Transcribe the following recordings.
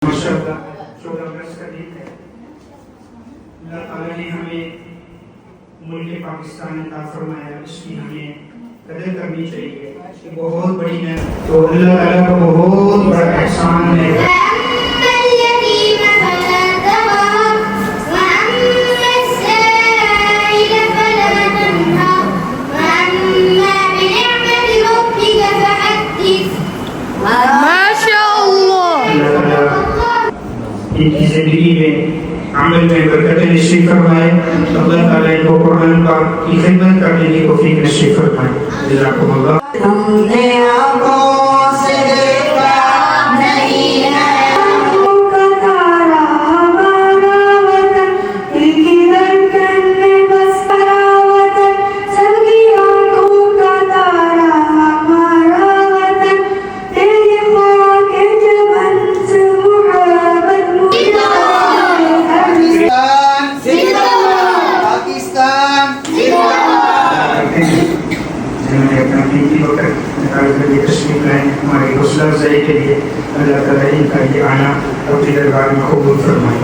ماشاءاللہ 14 اگست کا دن ہے. اللہ تعالیٰ نے ہمیں ملک پاکستان عطا فرمایا، اس کی ہمیں قدر کرنی چاہیے. یہ بہت بڑی نعمت، تو اللہ تعالیٰ کا بہت بڑا احسان ہے. ان کی زندگی میں عمل میں برکت نصیب فرمائے. اللہ تعالیٰ ان کو قرآن پاک کی خدمت کرنے کی توفیق نصیب فرمائے. جزاکم اللہ. ہم نے آنکھوں سے دیکھا نہیں ہے کا تارا ہمارا وطن، دل کی دھڑکن میں بس پڑا وطن، سب کی آنکھوں کا تارا ہمارا وطن، تیری خاک جبن سے محبت پاکستان جنہوں نے اپنا قیمتی وقت نکال کر یہ تشریف لائیں ہماری حوصلہ افزائی کے لیے. اللہ تعالیٰ ان کا یہ آنا اپنی دربار میں قبول فرمائے.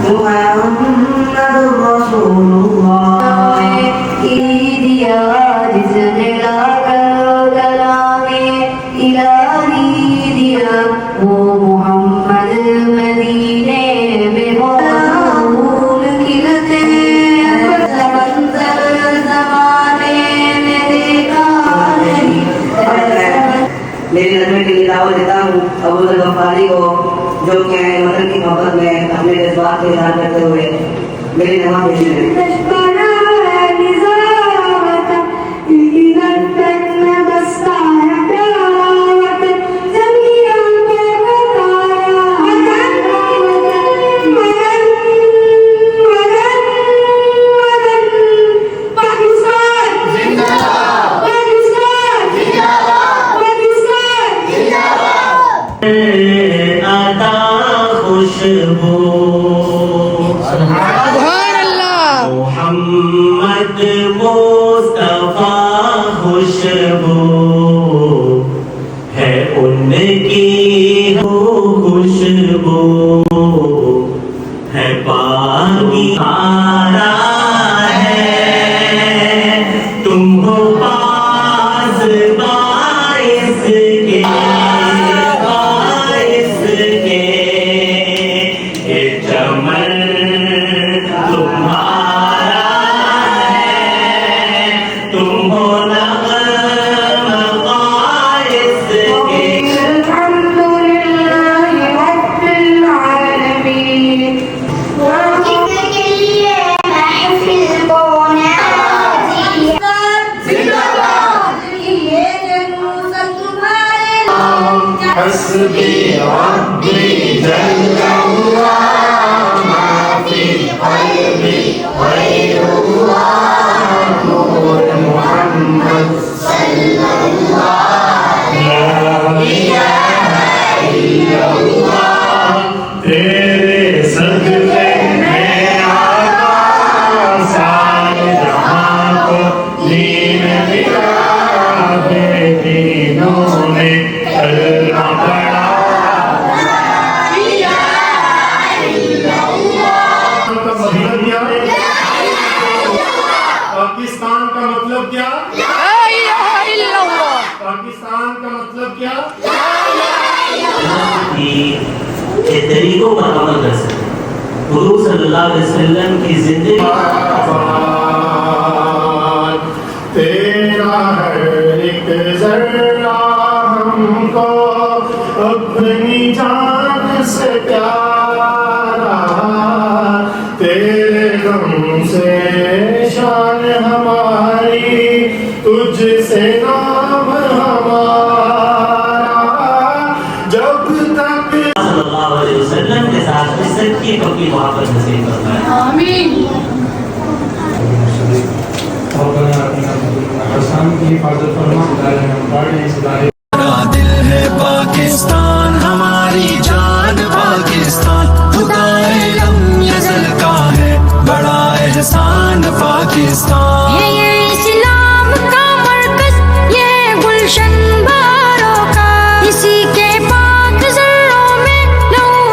محمد رسول اللہ دیا جس نے لا کر کلام الہی دیا، وہ محمد مدینے میں پھول کھلتے منظر زمانے میں دیکھا نہیں. میری نظر کے لیے دعوت دیتا ہوں ابو ذر غفاری کو، جو کہ وطن کی محبت میں اپنے جذبات کو اظہار کرتے ہوئے میری نماز پیش کریں. محمد مصطفیٰ خوشبو ہے ان کی خوشبو ہے پانی آرا ہے تم ہو پاس باعث کے یہ چمن حسبي ربي جل الله ما في قلبي غير الله نور محمد صلى الله لا إله إلا الله تیرے صدقے میں آقا سارے جہاں کو دین ملا بے دینوں نے کلمہ پڑھا. پاکستان کا مطلب کیا؟ لا الہ الا اللہ. پاکستان کا مطلب کیا؟ کہ طریقوں پر عمل کر سکتے. حضور صلی اللہ علیہ وسلم کی زندگی تیرا ہر ایک ذرہ ہم کو اپنی جان سے پیارا، تیرے غم سے شان ہماری، تجھ سے نام ہمارا، جب تک صلی اللہ علیہ وسلم کے ساتھ سچی پکی محبت نصیب فرمائے. آمین. حسن کی حفاظت فرما. دل ہے پاکستان ہماری جان پاکستان، خدائے لم یزل کا ہے بڑا احسان پاکستان. یہ اسلام کا مرکز، یہ گلشن باروں کا، اسی کے پاک ذروں میں لو